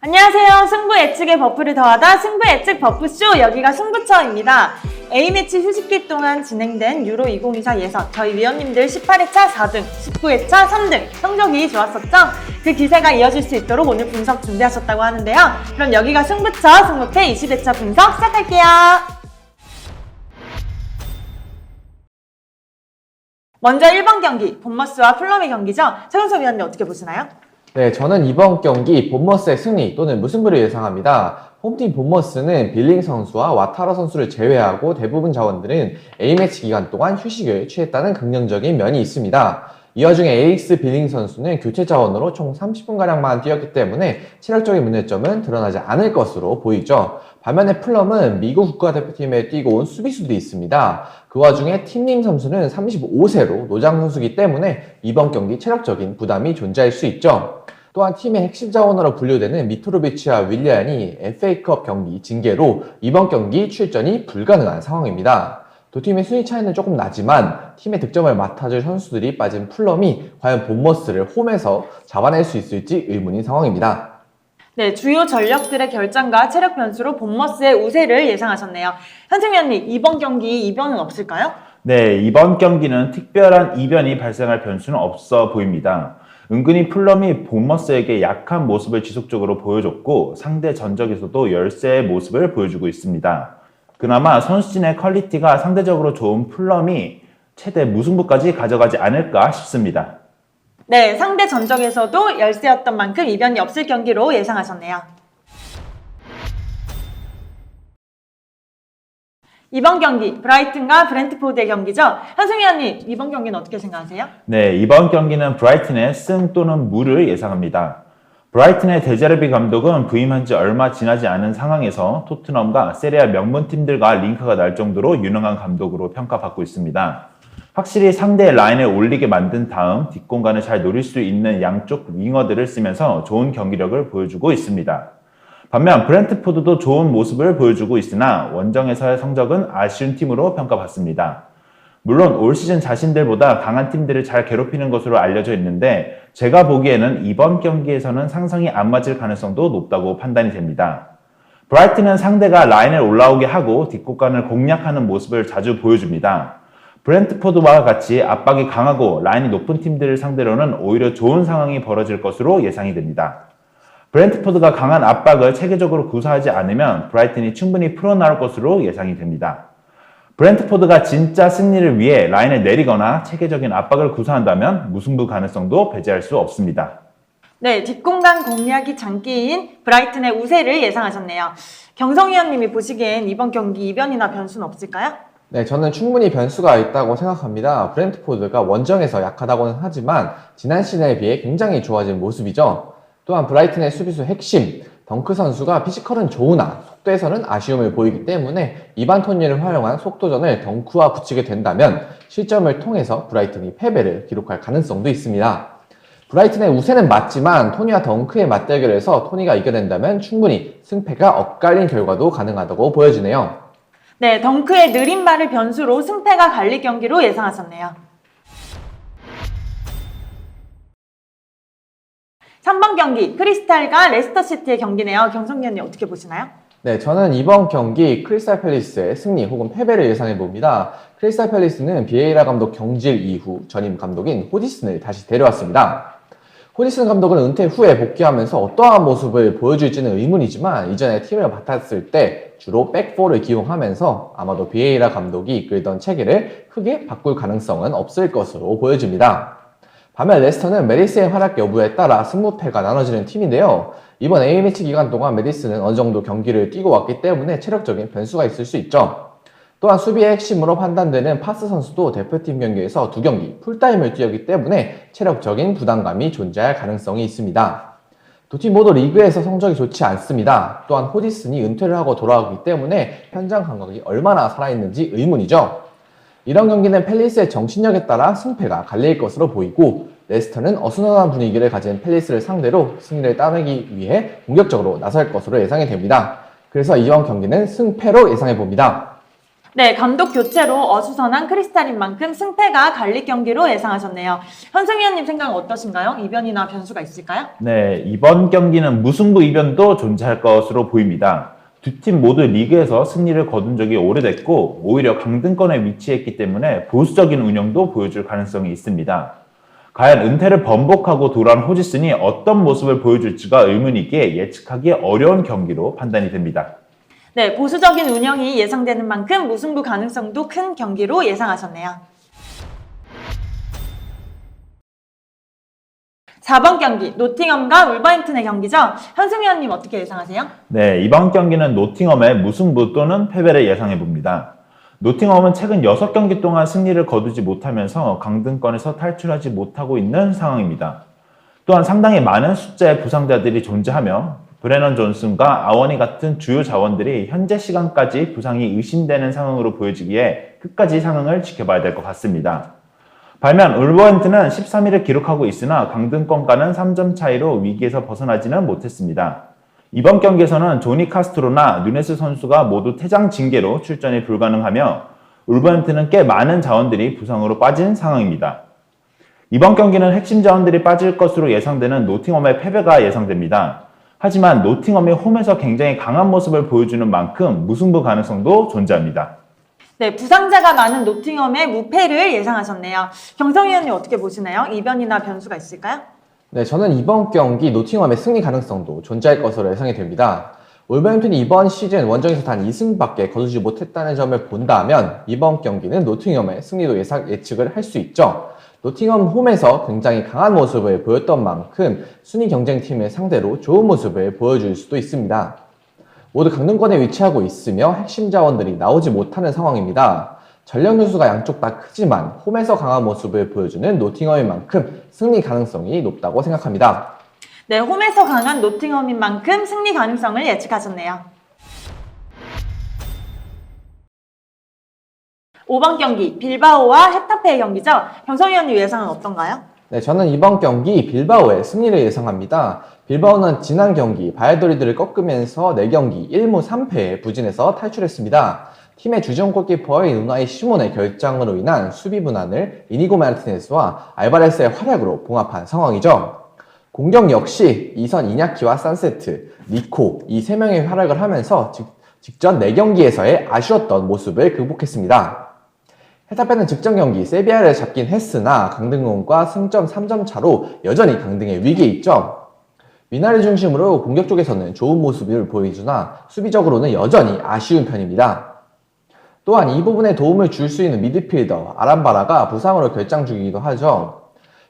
안녕하세요. 승부 예측의 버프를 더하다 승부 예측 버프쇼, 여기가 승부처입니다. A매치 휴식기 동안 진행된 유로 2024 예선, 저희 위원님들 18회차 4등, 19회차 3등 성적이 좋았었죠? 그 기세가 이어질 수 있도록 오늘 분석 준비하셨다고 하는데요. 그럼 여기가 승부처 승부패 20회차 분석 시작할게요. 먼저 1번 경기, 본머스와 플럼의 경기죠. 최근석 위원님 어떻게 보시나요? 네, 저는 이번 경기 본머스의 승리 또는 무승부를 예상합니다. 홈팀 본머스는 빌링 선수와 와타라 선수를 제외하고 대부분 자원들은 A매치 기간 동안 휴식을 취했다는 긍정적인 면이 있습니다. 이 와중에 에이스 빌링 선수는 교체 자원으로 총 30분가량만 뛰었기 때문에 체력적인 문제점은 드러나지 않을 것으로 보이죠. 반면에 플럼은 미국 국가대표팀에 뛰고 온 수비수도 있습니다. 그 와중에 팀님 선수는 35세로 노장 선수이기 때문에 이번 경기 체력적인 부담이 존재할 수 있죠. 또한 팀의 핵심 자원으로 분류되는 미트로비치와 윌리안이 FA컵 경기 징계로 이번 경기 출전이 불가능한 상황입니다. 두 팀의 순위 차이는 조금 나지만 팀의 득점을 맡아줄 선수들이 빠진 플럼이 과연 본머스를 홈에서 잡아낼 수 있을지 의문인 상황입니다. 네, 주요 전력들의 결장과 체력 변수로 본머스의 우세를 예상하셨네요. 현승 위원님, 이번 경기 이변은 없을까요? 네, 이번 경기는 특별한 이변이 발생할 변수는 없어 보입니다. 은근히 플럼이 본머스에게 약한 모습을 지속적으로 보여줬고 상대 전적에서도 열세의 모습을 보여주고 있습니다. 그나마 선수진의 퀄리티가 상대적으로 좋은 플럼이 최대 무승부까지 가져가지 않을까 싶습니다. 네, 상대 전적에서도 열세였던 만큼 이변이 없을 경기로 예상하셨네요. 이번 경기, 브라이튼과 브렌트포드의 경기죠. 현승 위원님, 이번 경기는 어떻게 생각하세요? 네, 이번 경기는 브라이튼의 승 또는 무를 예상합니다. 브라이튼의 데제르비 감독은 부임한 지 얼마 지나지 않은 상황에서 토트넘과 세리아 명문팀들과 링크가 날 정도로 유능한 감독으로 평가받고 있습니다. 확실히 상대의 라인을 올리게 만든 다음 뒷공간을 잘 노릴 수 있는 양쪽 윙어들을 쓰면서 좋은 경기력을 보여주고 있습니다. 반면 브렌트포드도 좋은 모습을 보여주고 있으나 원정에서의 성적은 아쉬운 팀으로 평가받습니다. 물론 올 시즌 자신들보다 강한 팀들을 잘 괴롭히는 것으로 알려져 있는데 제가 보기에는 이번 경기에서는 상성이 안 맞을 가능성도 높다고 판단이 됩니다. 브라이튼은 상대가 라인을 올라오게 하고 뒷공간을 공략하는 모습을 자주 보여줍니다. 브렌트포드와 같이 압박이 강하고 라인이 높은 팀들을 상대로는 오히려 좋은 상황이 벌어질 것으로 예상이 됩니다. 브렌트포드가 강한 압박을 체계적으로 구사하지 않으면 브라이튼이 충분히 풀어나올 것으로 예상이 됩니다. 브렌트포드가 진짜 승리를 위해 라인을 내리거나 체계적인 압박을 구사한다면 무승부 가능성도 배제할 수 없습니다. 네, 뒷공간 공략이 장기인 브라이튼의 우세를 예상하셨네요. 경성 위원님이 보시기엔 이번 경기 이변이나 변수는 없을까요? 네, 저는 충분히 변수가 있다고 생각합니다. 브렌트포드가 원정에서 약하다고는 하지만 지난 시즌에 비해 굉장히 좋아진 모습이죠. 또한 브라이튼의 수비수 핵심 덩크 선수가 피지컬은 좋으나 속도에서는 아쉬움을 보이기 때문에 이반 토니를 활용한 속도전을 덩크와 붙이게 된다면 실점을 통해서 브라이튼이 패배를 기록할 가능성도 있습니다. 브라이튼의 우세는 맞지만 토니와 덩크의 맞대결에서 토니가 이겨낸다면 충분히 승패가 엇갈린 결과도 가능하다고 보여지네요. 네, 덩크의 느린 발을 변수로 승패가 갈릴 경기로 예상하셨네요. 3번 경기, 크리스탈과 레스터시티의 경기네요. 경성 위원님 어떻게 보시나요? 네, 저는 이번 경기 크리스탈 팰리스의 승리 혹은 패배를 예상해 봅니다. 크리스탈 팰리스는 비에이라 감독 경질 이후 전임 감독인 호지슨을 다시 데려왔습니다. 호지슨 감독은 은퇴 후에 복귀하면서 어떠한 모습을 보여줄지는 의문이지만 이전에 팀을 맡았을 때 주로 백포를 기용하면서 아마도 비에이라 감독이 이끌던 체계를 크게 바꿀 가능성은 없을 것으로 보여집니다. 반면 레스터는 메디스의 활약 여부에 따라 승무패가 나눠지는 팀인데요. 이번 A매치 기간 동안 메디스는 어느 정도 경기를 뛰고 왔기 때문에 체력적인 변수가 있을 수 있죠. 또한 수비의 핵심으로 판단되는 파스 선수도 대표팀 경기에서 2경기 풀타임을 뛰었기 때문에 체력적인 부담감이 존재할 가능성이 있습니다. 두 팀 모두 리그에서 성적이 좋지 않습니다. 또한 호지슨이 은퇴를 하고 돌아오기 때문에 현장 감각이 얼마나 살아있는지 의문이죠. 이런 경기는 팰리스의 정신력에 따라 승패가 갈릴 것으로 보이고 레스터는 어수선한 분위기를 가진 팰리스를 상대로 승리를 따내기 위해 공격적으로 나설 것으로 예상이 됩니다. 그래서 이번 경기는 승패로 예상해 봅니다. 네, 감독 교체로 어수선한 크리스탈인 만큼 승패가 갈릴 경기로 예상하셨네요. 현승 위원님 생각은 어떠신가요? 이변이나 변수가 있을까요? 네, 이번 경기는 무승부 이변도 존재할 것으로 보입니다. 두 팀 모두 리그에서 승리를 거둔 적이 오래됐고 오히려 강등권에 위치했기 때문에 보수적인 운영도 보여줄 가능성이 있습니다. 과연 은퇴를 번복하고 돌아온 호지슨이 어떤 모습을 보여줄지가 의문이기에 예측하기 어려운 경기로 판단이 됩니다. 네, 보수적인 운영이 예상되는 만큼 무승부 가능성도 큰 경기로 예상하셨네요. 4번 경기, 노팅엄과 울버햄튼의 경기죠? 현승 위원님 어떻게 예상하세요? 네, 이번 경기는 노팅엄의 무승부 또는 패배를 예상해봅니다. 노팅엄은 최근 6경기 동안 승리를 거두지 못하면서 강등권에서 탈출하지 못하고 있는 상황입니다. 또한 상당히 많은 숫자의 부상자들이 존재하며 브레넌 존슨과 아워니 같은 주요 자원들이 현재 시간까지 부상이 의심되는 상황으로 보여지기에 끝까지 상황을 지켜봐야 될 것 같습니다. 반면 울버햄튼은 13위를 기록하고 있으나 강등권과는 3점 차이로 위기에서 벗어나지는 못했습니다. 이번 경기에서는 조니 카스트로나 누네스 선수가 모두 퇴장 징계로 출전이 불가능하며 울버햄튼은 꽤 많은 자원들이 부상으로 빠진 상황입니다. 이번 경기는 핵심 자원들이 빠질 것으로 예상되는 노팅엄의 패배가 예상됩니다. 하지만 노팅엄이 홈에서 굉장히 강한 모습을 보여주는 만큼 무승부 가능성도 존재합니다. 네, 부상자가 많은 노팅엄의 무패를 예상하셨네요. 경성 위원님 어떻게 보시나요? 이변이나 변수가 있을까요? 네, 저는 이번 경기 노팅엄의 승리 가능성도 존재할 것으로 예상이 됩니다. 울버햄튼이 이번 시즌 원정에서 단 2승밖에 거두지 못했다는 점을 본다면 이번 경기는 노팅엄의 승리도 예측을 할 수 있죠. 노팅엄 홈에서 굉장히 강한 모습을 보였던 만큼 순위 경쟁팀을 상대로 좋은 모습을 보여줄 수도 있습니다. 모두 강등권에 위치하고 있으며 핵심 자원들이 나오지 못하는 상황입니다. 전력 누수가 양쪽 다 크지만 홈에서 강한 모습을 보여주는 노팅엄인 만큼 승리 가능성이 높다고 생각합니다. 네, 홈에서 강한 노팅엄인 만큼 승리 가능성을 예측하셨네요. 5번 경기, 빌바오와 헤타페의 경기죠? 경성 위원님 예상은 어떤가요? 네, 저는 이번 경기 빌바오의 승리를 예상합니다. 빌바오는 지난 경기 바이아도리드를 꺾으면서 4경기 1무 3패에 부진해서 탈출했습니다. 팀의 주전 골키퍼인 우나이 시몬의 결장으로 인한 수비 분한을 이니고 마르티네스와 알바레스의 활약으로 봉합한 상황이죠. 공격 역시 이선 이냐키와 산세트, 니코 이 3명의 활약을 하면서 직전 4경기에서의 아쉬웠던 모습을 극복했습니다. 헤타페는 직전 경기 세비야를 잡긴 했으나 강등권과 승점 3점 차로 여전히 강등의 위기에 있죠. 미나를 중심으로 공격 쪽에서는 좋은 모습을 보여주나 수비적으로는 여전히 아쉬운 편입니다. 또한 이 부분에 도움을 줄 수 있는 미드필더 아람바라가 부상으로 결장 중이기도 하죠.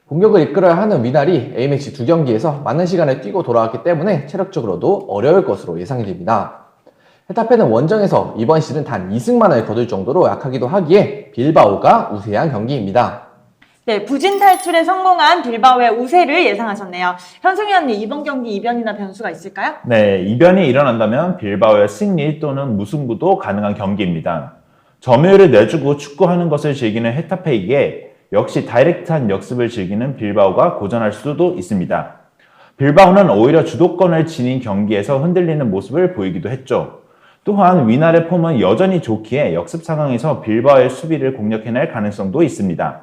공격을 이끌어야 하는 위날이 A매치 2경기에서 많은 시간을 뛰고 돌아왔기 때문에 체력적으로도 어려울 것으로 예상이 됩니다. 헤타페는 원정에서 이번 시즌 단 2승만을 거둘 정도로 약하기도 하기에 빌바오가 우세한 경기입니다. 네, 부진 탈출에 성공한 빌바오의 우세를 예상하셨네요. 현승 위원님 이번 경기 이변이나 변수가 있을까요? 네, 이변이 일어난다면 빌바오의 승리 또는 무승부도 가능한 경기입니다. 점유율을 내주고 축구하는 것을 즐기는 헤타페이기에 역시 다이렉트한 역습을 즐기는 빌바오가 고전할 수도 있습니다. 빌바오는 오히려 주도권을 지닌 경기에서 흔들리는 모습을 보이기도 했죠. 또한 위날의 폼은 여전히 좋기에 역습 상황에서 빌바오의 수비를 공략해낼 가능성도 있습니다.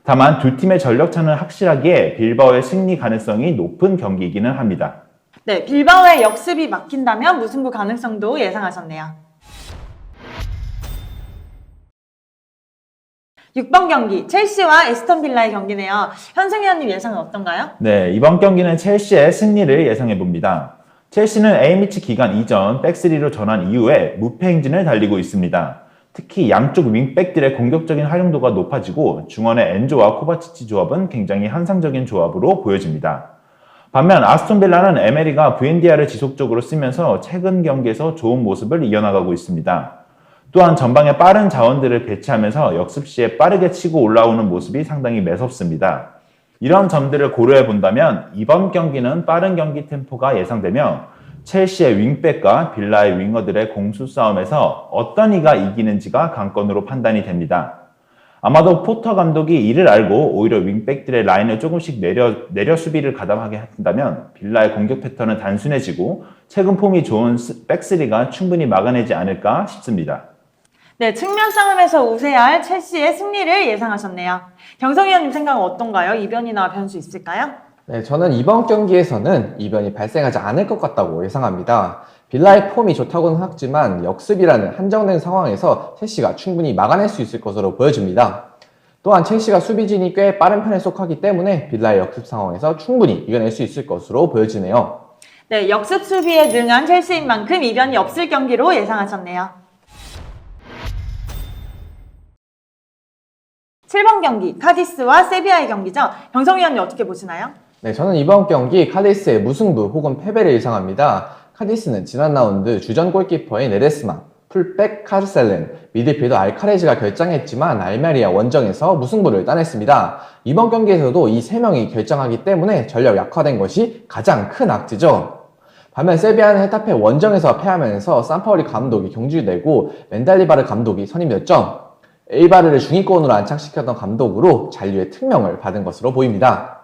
다만 두 팀의 전력차는 확실하기에 빌바오의 승리 가능성이 높은 경기이기는 합니다. 네, 빌바오의 역습이 막힌다면 무승부 가능성도 예상하셨네요. 6번 경기, 첼시와 에스턴 빌라의 경기네요. 현승 위원님 예상은 어떤가요? 네, 이번 경기는 첼시의 승리를 예상해봅니다. 첼시는 A매치 기간 이전 백스리로 전환 이후에 무패 행진을 달리고 있습니다. 특히 양쪽 윙백들의 공격적인 활용도가 높아지고 중원의 엔조와 코바치치 조합은 굉장히 환상적인 조합으로 보여집니다. 반면 아스톤 빌라는 에메리가 부엔디아를 지속적으로 쓰면서 최근 경기에서 좋은 모습을 이어나가고 있습니다. 또한 전방에 빠른 자원들을 배치하면서 역습 시에 빠르게 치고 올라오는 모습이 상당히 매섭습니다. 이런 점들을 고려해 본다면 이번 경기는 빠른 경기 템포가 예상되며 첼시의 윙백과 빌라의 윙어들의 공수 싸움에서 어떤 이가 이기는지가 관건으로 판단이 됩니다. 아마도 포터 감독이 이를 알고 오히려 윙백들의 라인을 조금씩 내려 수비를 가담하게 한다면 빌라의 공격 패턴은 단순해지고 최근 폼이 좋은 백스리가 충분히 막아내지 않을까 싶습니다. 네, 측면 싸움에서 우세할 첼시의 승리를 예상하셨네요. 경성 위원님 생각은 어떤가요? 이변이나 변수 있을까요? 네, 저는 이번 경기에서는 이변이 발생하지 않을 것 같다고 예상합니다. 빌라의 폼이 좋다고는 하지만 역습이라는 한정된 상황에서 첼시가 충분히 막아낼 수 있을 것으로 보여집니다. 또한 첼시가 수비진이 꽤 빠른 편에 속하기 때문에 빌라의 역습 상황에서 충분히 이겨낼 수 있을 것으로 보여지네요. 네, 역습 수비에 능한 첼시인 만큼 이변이 없을 경기로 예상하셨네요. 7번 경기, 카디스와 세비야의 경기죠. 경성 위원님 어떻게 보시나요? 네, 저는 이번 경기 카디스의 무승부 혹은 패배를 예상합니다. 카디스는 지난 라운드 주전 골키퍼인 레데스마, 풀백 카르셀렌, 미드필더 알카레즈가 결장했지만 알메리아 원정에서 무승부를 따냈습니다. 이번 경기에서도 이 3명이 결장하기 때문에 전력 약화된 것이 가장 큰 악재죠. 반면 세비야는 헤타페 원정에서 패하면서 산파울리 감독이 경질되고 멘달리바르 감독이 선임됐죠. 에이바르를 중위권으로 안착시켰던 감독으로 잔류의 특명을 받은 것으로 보입니다.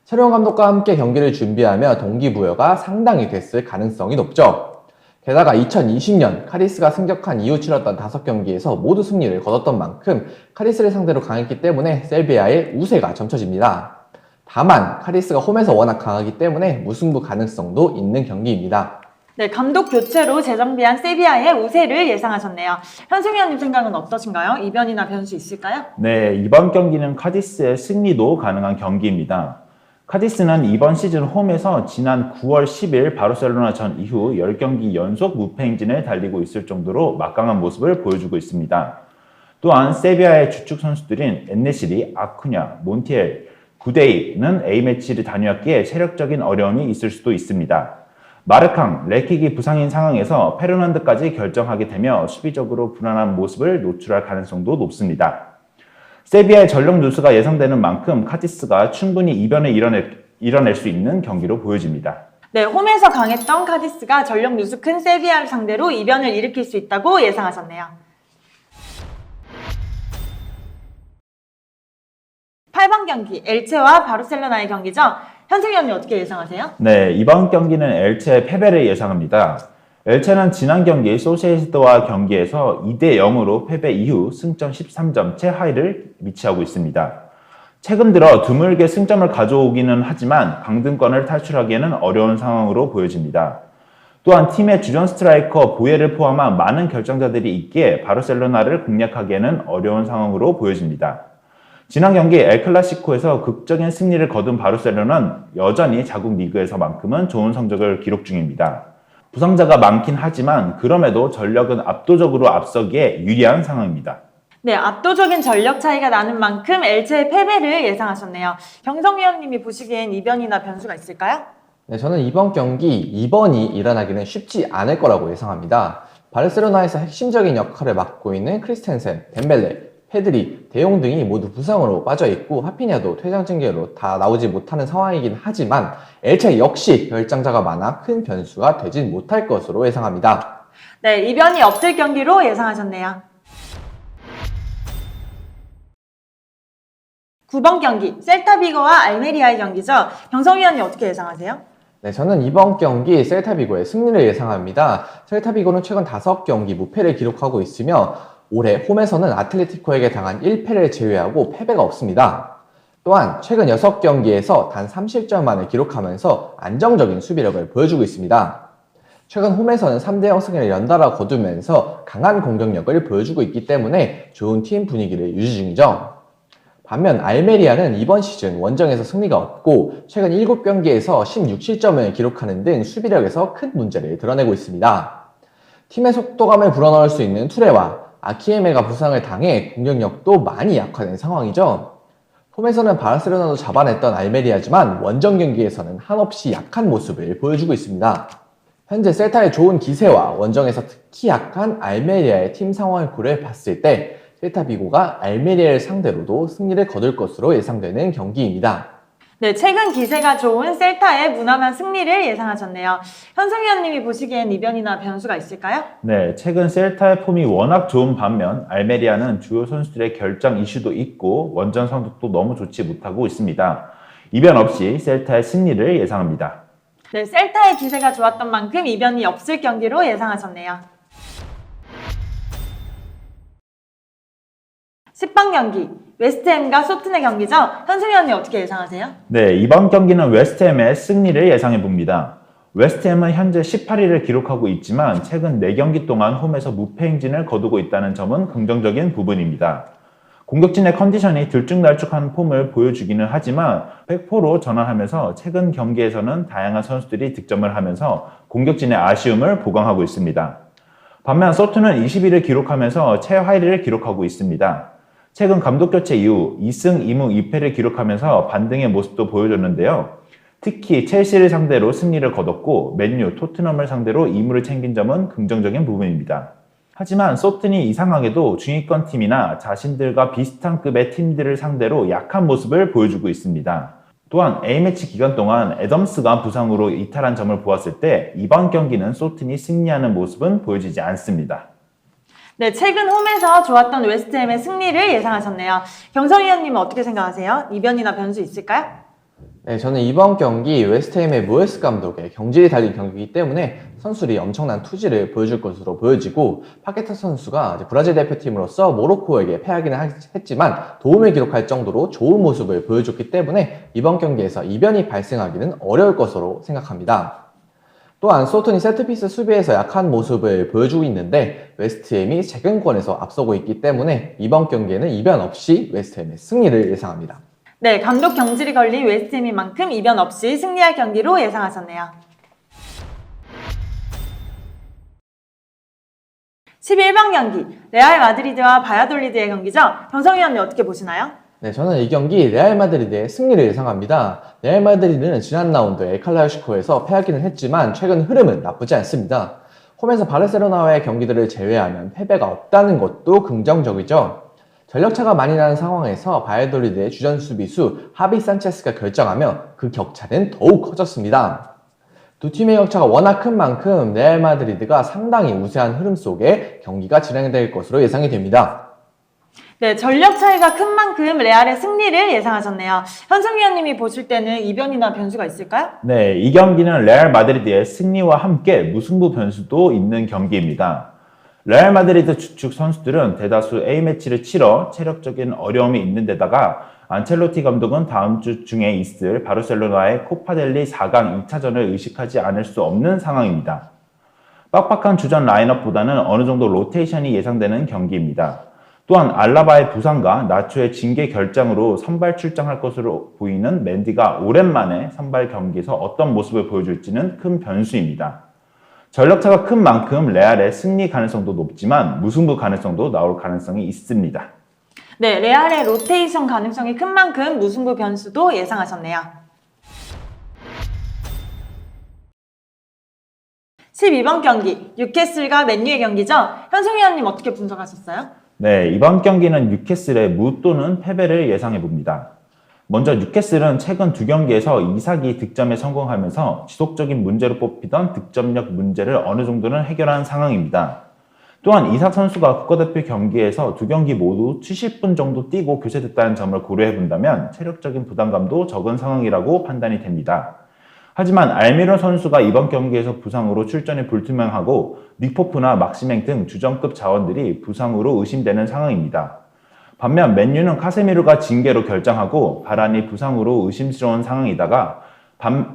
새로운 감독과 함께 경기를 준비하며 동기부여가 상당히 됐을 가능성이 높죠. 게다가 2020년 카디스가 승격한 이후 치렀던 5경기에서 모두 승리를 거뒀던 만큼 카디스를 상대로 강했기 때문에 세비야의 우세가 점쳐집니다. 다만 카디스가 홈에서 워낙 강하기 때문에 무승부 가능성도 있는 경기입니다. 네, 감독 교체로 재정비한 세비야의 우세를 예상하셨네요. 현승 위원님 생각은 어떠신가요? 이변이나 변수 있을까요? 네, 이번 경기는 카디스의 승리도 가능한 경기입니다. 카디스는 이번 시즌 홈에서 지난 9월 10일 바르셀로나전 이후 10경기 연속 무패 행진을 달리고 있을 정도로 막강한 모습을 보여주고 있습니다. 또한 세비야의 주축 선수들인 엔네시리, 아쿠냐, 몬티엘, 구데이는 A매치를 다녀왔기에 체력적인 어려움이 있을 수도 있습니다. 마르캉, 레킥이 부상인 상황에서 페르난드까지 결정하게 되며 수비적으로 불안한 모습을 노출할 가능성도 높습니다. 세비야의 전력 누수가 예상되는 만큼 카디스가 충분히 이변을 이뤄낼 수 있는 경기로 보여집니다. 네, 홈에서 강했던 카디스가 전력 누수 큰 세비야를 상대로 이변을 일으킬 수 있다고 예상하셨네요. 8번 경기, 엘체와 바르셀로나의 경기죠. 현승 위원님 어떻게 예상하세요? 네, 이번 경기는 엘체의 패배를 예상합니다. 엘체는 지난 경기 소시에다와 경기에서 2대 0으로 패배 이후 승점 13점 최하위를 위치하고 있습니다. 최근 들어 드물게 승점을 가져오기는 하지만 강등권을 탈출하기에는 어려운 상황으로 보여집니다. 또한 팀의 주전 스트라이커 보예를 포함한 많은 결정자들이 있기에 바르셀로나를 공략하기에는 어려운 상황으로 보여집니다. 지난 경기 엘클라시코에서 극적인 승리를 거둔 바르셀로나는 여전히 자국 리그에서만큼은 좋은 성적을 기록 중입니다. 부상자가 많긴 하지만 그럼에도 전력은 압도적으로 앞서기에 유리한 상황입니다. 네, 압도적인 전력 차이가 나는 만큼 엘체의 패배를 예상하셨네요. 경성 위원님이 보시기엔 이변이나 변수가 있을까요? 네, 저는 이번 경기 2번이 일어나기는 쉽지 않을 거라고 예상합니다. 바르셀로나에서 핵심적인 역할을 맡고 있는 크리스텐센, 덴벨레, 페드리, 데용 등이 모두 부상으로 빠져있고 하피냐도 퇴장 징계로 다 나오지 못하는 상황이긴 하지만 엘체 역시 결장자가 많아 큰 변수가 되진 못할 것으로 예상합니다. 네, 이변이 없을 경기로 예상하셨네요. 9번 경기, 셀타비고와 알메리아의 경기죠. 경성 위원님 어떻게 예상하세요? 네, 저는 이번 경기 셀타비고의 승리를 예상합니다. 셀타비고는 최근 5경기 무패를 기록하고 있으며 올해 홈에서는 아틀레티코에게 당한 1패를 제외하고 패배가 없습니다. 또한 최근 6경기에서 단 3실점만을 기록하면서 안정적인 수비력을 보여주고 있습니다. 최근 홈에서는 3대0 승리를 연달아 거두면서 강한 공격력을 보여주고 있기 때문에 좋은 팀 분위기를 유지 중이죠. 반면 알메리아는 이번 시즌 원정에서 승리가 없고 최근 7경기에서 16실점을 기록하는 등 수비력에서 큰 문제를 드러내고 있습니다. 팀의 속도감을 불어넣을 수 있는 투레와 아키에메가 부상을 당해 공격력도 많이 약화된 상황이죠. 홈에서는 바르셀로나도 잡아냈던 알메리아지만 원정 경기에서는 한없이 약한 모습을 보여주고 있습니다. 현재 셀타의 좋은 기세와 원정에서 특히 약한 알메리아의 팀 상황을 고려해 봤을 때 셀타 비고가 알메리아를 상대로도 승리를 거둘 것으로 예상되는 경기입니다. 네, 최근 기세가 좋은 셀타의 무난한 승리를 예상하셨네요. 현승 위원님이 보시기엔 이변이나 변수가 있을까요? 네, 최근 셀타의 폼이 워낙 좋은 반면 알메리아는 주요 선수들의 결장 이슈도 있고 원정 성적도 너무 좋지 못하고 있습니다. 이변 없이 셀타의 승리를 예상합니다. 네, 셀타의 기세가 좋았던 만큼 이변이 없을 경기로 예상하셨네요. 10번 경기 웨스트햄과 소튼의 경기죠. 현승 위원님 어떻게 예상하세요? 네, 이번 경기는 웨스트햄의 승리를 예상해 봅니다. 웨스트햄은 현재 18위를 기록하고 있지만 최근 4경기 동안 홈에서 무패 행진을 거두고 있다는 점은 긍정적인 부분입니다. 공격진의 컨디션이 들쭉날쭉한 폼을 보여주기는 하지만 100%로 전환하면서 최근 경기에서는 다양한 선수들이 득점을 하면서 공격진의 아쉬움을 보강하고 있습니다. 반면 소튼은 20위를 기록하면서 최하위를 기록하고 있습니다. 최근 감독 교체 이후 2승 2무 2패를 기록하면서 반등의 모습도 보여줬는데요. 특히 첼시를 상대로 승리를 거뒀고 맨유, 토트넘을 상대로 2무를 챙긴 점은 긍정적인 부분입니다. 하지만 소튼이 이상하게도 중위권 팀이나 자신들과 비슷한 급의 팀들을 상대로 약한 모습을 보여주고 있습니다. 또한 A매치 기간 동안 애덤스가 부상으로 이탈한 점을 보았을 때 이번 경기는 소튼이 승리하는 모습은 보여지지 않습니다. 네, 최근 홈에서 좋았던 웨스트햄의 승리를 예상하셨네요. 경성 위원님은 어떻게 생각하세요? 이변이나 변수 있을까요? 네, 저는 이번 경기 웨스트햄의 모에스 감독의 경질이 달린 경기이기 때문에 선수들이 엄청난 투지를 보여줄 것으로 보여지고 파케타 선수가 이제 브라질 대표팀으로서 모로코에게 패하기는 했지만 도움을 기록할 정도로 좋은 모습을 보여줬기 때문에 이번 경기에서 이변이 발생하기는 어려울 것으로 생각합니다. 또한 소튼이 세트피스 수비에서 약한 모습을 보여주고 있는데 웨스트햄이 제공권에서 앞서고 있기 때문에 이번 경기에는 이변 없이 웨스트햄의 승리를 예상합니다. 네, 감독 경질이 걸린 웨스트햄인 만큼 이변 없이 승리할 경기로 예상하셨네요. 11번 경기, 레알 마드리드와 바야돌리드의 경기죠. 경성 위원님 어떻게 보시나요? 네, 저는 이 경기 레알 마드리드의 승리를 예상합니다. 레알 마드리드는 지난 라운드 엘 클라시코에서 패하기는 했지만 최근 흐름은 나쁘지 않습니다. 홈에서 바르셀로나와의 경기들을 제외하면 패배가 없다는 것도 긍정적이죠. 전력차가 많이 나는 상황에서 바이돌리드의 주전 수비수 하비 산체스가 결정하며 그 격차는 더욱 커졌습니다. 두 팀의 격차가 워낙 큰 만큼 레알 마드리드가 상당히 우세한 흐름 속에 경기가 진행될 것으로 예상이 됩니다. 네, 전력 차이가 큰 만큼 레알의 승리를 예상하셨네요. 현승 위원님이 보실 때는 이변이나 변수가 있을까요? 네, 이 경기는 레알 마드리드의 승리와 함께 무승부 변수도 있는 경기입니다. 레알 마드리드 주축 선수들은 대다수 A매치를 치러 체력적인 어려움이 있는 데다가 안첼로티 감독은 다음 주 중에 있을 바르셀로나의 코파델리 4강 2차전을 의식하지 않을 수 없는 상황입니다. 빡빡한 주전 라인업보다는 어느 정도 로테이션이 예상되는 경기입니다. 또한 알라바의 부상과 나초의 징계 결장으로 선발 출장할 것으로 보이는 맨디가 오랜만에 선발 경기에서 어떤 모습을 보여줄지는 큰 변수입니다. 전력차가 큰 만큼 레알의 승리 가능성도 높지만 무승부 가능성도 나올 가능성이 있습니다. 네, 레알의 로테이션 가능성이 큰 만큼 무승부 변수도 예상하셨네요. 12번 경기, 뉴캐슬과 맨유의 경기죠? 현승 위원님 어떻게 분석하셨어요? 네, 이번 경기는 뉴캐슬의 무 또는 패배를 예상해 봅니다. 먼저 뉴캐슬은 최근 2경기에서 이삭이 득점에 성공하면서 지속적인 문제로 뽑히던 득점력 문제를 어느 정도는 해결한 상황입니다. 또한 이삭 선수가 국가대표 경기에서 2경기 모두 70분 정도 뛰고 교체됐다는 점을 고려해 본다면 체력적인 부담감도 적은 상황이라고 판단이 됩니다. 하지만 알미로 선수가 이번 경기에서 부상으로 출전이 불투명하고 닉포프나 막시맹 등 주전급 자원들이 부상으로 의심되는 상황입니다. 반면 맨유는 카세미르가 징계로 결정하고 바란이 부상으로 의심스러운 상황이다가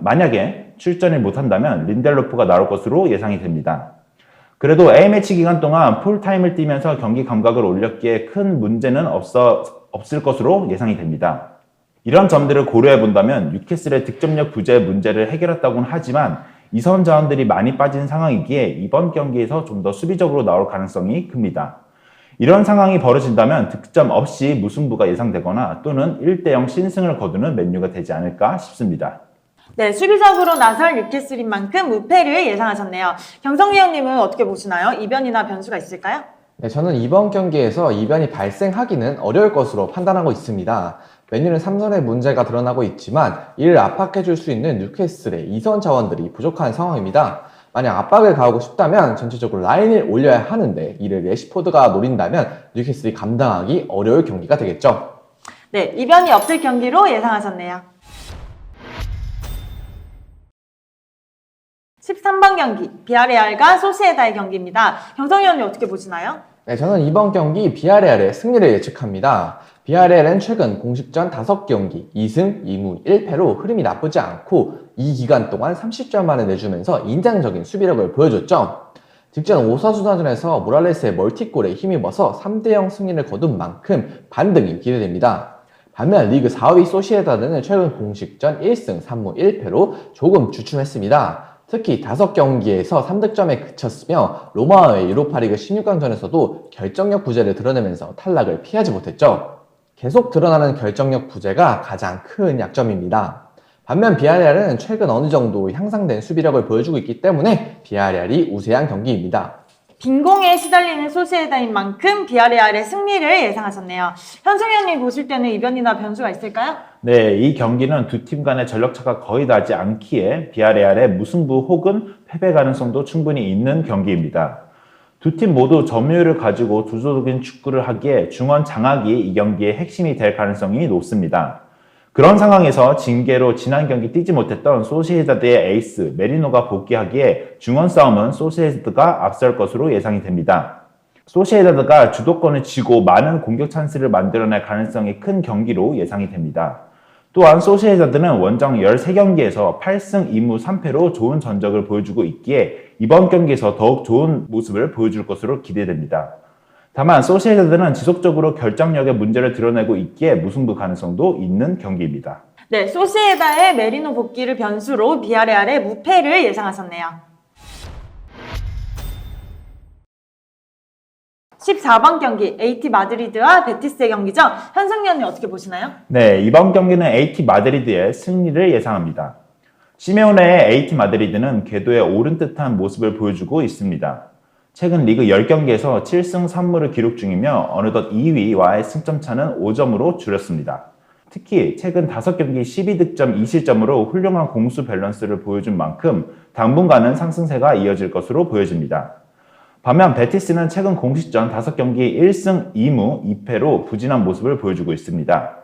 만약에 출전을 못한다면 린델로프가 나올 것으로 예상이 됩니다. 그래도 A매치 기간 동안 풀타임을 뛰면서 경기 감각을 올렸기에 큰 문제는 없을 것으로 예상이 됩니다. 이런 점들을 고려해 본다면 뉴캐슬의 득점력 부재 문제를 해결했다고는 하지만 이선 자원들이 많이 빠진 상황이기에 이번 경기에서 좀 더 수비적으로 나올 가능성이 큽니다. 이런 상황이 벌어진다면 득점 없이 무승부가 예상되거나 또는 1대0 신승을 거두는 맨유가 되지 않을까 싶습니다. 네, 수비적으로 나설 뉴캐슬인 만큼 무패를 예상하셨네요. 경성 위원님은 어떻게 보시나요? 이변이나 변수가 있을까요? 네, 저는 이번 경기에서 이변이 발생하기는 어려울 것으로 판단하고 있습니다. 맨유는 3선의 문제가 드러나고 있지만 이를 압박해줄 수 있는 뉴캐슬의 2선 자원들이 부족한 상황입니다. 만약 압박을 가하고 싶다면 전체적으로 라인을 올려야 하는데 이를 레시포드가 노린다면 뉴캐슬이 감당하기 어려울 경기가 되겠죠. 네, 이변이 없을 경기로 예상하셨네요. 13번 경기, 비아레알과 소시에다의 경기입니다. 경성 위원님 어떻게 보시나요? 네, 저는 이번 경기 비아레알의 승리를 예측합니다. 비아레알은 최근 공식전 5경기 2승 2무 1패로 흐름이 나쁘지 않고 이 기간 동안 30점 만에 내주면서 인상적인 수비력을 보여줬죠. 직전 오사수나전에서 모랄레스의 멀티골에 힘입어서 3대0 승리를 거둔 만큼 반등이 기대됩니다. 반면 리그 4위 소시에다드는 최근 공식전 1승 3무 1패로 조금 주춤했습니다. 특히 5경기에서 3득점에 그쳤으며 로마와의 유로파리그 16강전에서도 결정력 부재를 드러내면서 탈락을 피하지 못했죠. 계속 드러나는 결정력 부재가 가장 큰 약점입니다. 반면 비아레알은 최근 어느 정도 향상된 수비력을 보여주고 있기 때문에 비아레알이 우세한 경기입니다. 빈공에 시달리는 소시에다인 만큼 비아레알의 승리를 예상하셨네요. 현승 위원님 보실 때는 이변이나 변수가 있을까요? 네, 이 경기는 두 팀 간의 전력차가 거의 나지 않기에 비아레알의 무승부 혹은 패배 가능성도 충분히 있는 경기입니다. 두 팀 모두 점유율을 가지고 주도적인 축구를 하기에 중원 장악이 이 경기의 핵심이 될 가능성이 높습니다. 그런 상황에서 징계로 지난 경기 뛰지 못했던 소시에다드의 에이스 메리노가 복귀하기에 중원 싸움은 소시에다드가 앞설 것으로 예상이 됩니다. 소시에다드가 주도권을 쥐고 많은 공격 찬스를 만들어낼 가능성이 큰 경기로 예상이 됩니다. 또한 소시에다드는 원정 13경기에서 8승 2무 3패로 좋은 전적을 보여주고 있기에 이번 경기에서 더욱 좋은 모습을 보여줄 것으로 기대됩니다. 다만 소시에다드는 지속적으로 결정력의 문제를 드러내고 있기에 무승부 가능성도 있는 경기입니다. 네, 소시에다의 메리노 복귀를 변수로 비아레알의 무패를 예상하셨네요. 14번 경기 AT 마드리드와 베티스의 경기죠. 현승 위원님 어떻게 보시나요? 네, 이번 경기는 AT 마드리드의 승리를 예상합니다. 시메오네의 AT 마드리드는 궤도에 오른 듯한 모습을 보여주고 있습니다. 최근 리그 10경기에서 7승 3무를 기록 중이며 어느덧 2위와의 승점 차는 5점으로 줄였습니다. 특히 최근 5경기 12득점 2실점으로 훌륭한 공수 밸런스를 보여준 만큼 당분간은 상승세가 이어질 것으로 보여집니다. 반면 베티스는 최근 공식전 5경기 1승 2무 2패로 부진한 모습을 보여주고 있습니다.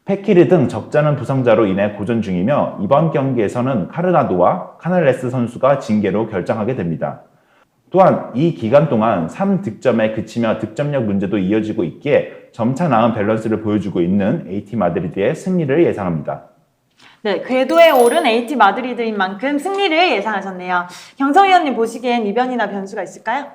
페키르 등 적잖은 부상자로 인해 고전 중이며 이번 경기에서는 카르나도와 카날레스 선수가 징계로 결장하게 됩니다. 또한 이 기간 동안 3득점에 그치며 득점력 문제도 이어지고 있기에 점차 나은 밸런스를 보여주고 있는 AT 마드리드의 승리를 예상합니다. 네, 궤도에 오른 AT 마드리드인 만큼 승리를 예상하셨네요. 경성 위원님 보시기엔 이변이나 변수가 있을까요?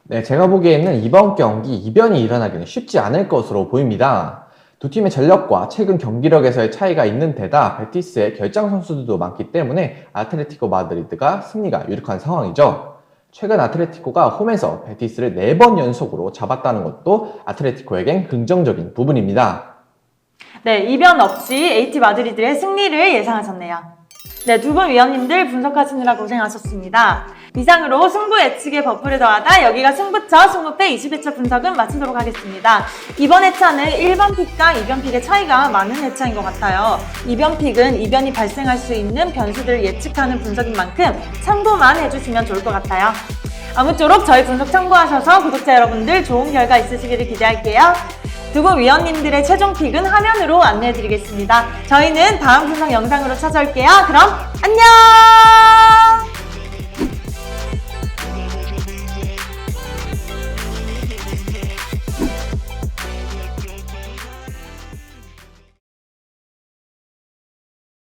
네, 제가 보기에는 이번 경기 이변이 일어나기는 쉽지 않을 것으로 보입니다. 두 팀의 전력과 최근 경기력에서의 차이가 있는 데다 베티스의 결장 선수들도 많기 때문에 아틀레티코 마드리드가 승리가 유력한 상황이죠. 최근 아틀레티코가 홈에서 베티스를 4번 연속으로 잡았다는 것도 아틀레티코에겐 긍정적인 부분입니다. 네, 이변 없이 AT 마드리드의 승리를 예상하셨네요. 네, 두 분 위원님들 분석하시느라 고생하셨습니다. 이상으로 승부 예측의 버프를 더하다 여기가 승부처 승부패 20회차 분석은 마치도록 하겠습니다. 이번 회차는 1번 픽과 2변 픽의 차이가 많은 회차인 것 같아요. 2변 픽은 이변이 발생할 수 있는 변수들을 예측하는 분석인 만큼 참고만 해주시면 좋을 것 같아요. 아무쪼록 저희 분석 참고하셔서 구독자 여러분들 좋은 결과 있으시기를 기대할게요. 두 분 위원님들의 최종 픽은 화면으로 안내해드리겠습니다. 저희는 다음 분석 영상으로 찾아올게요. 그럼 안녕!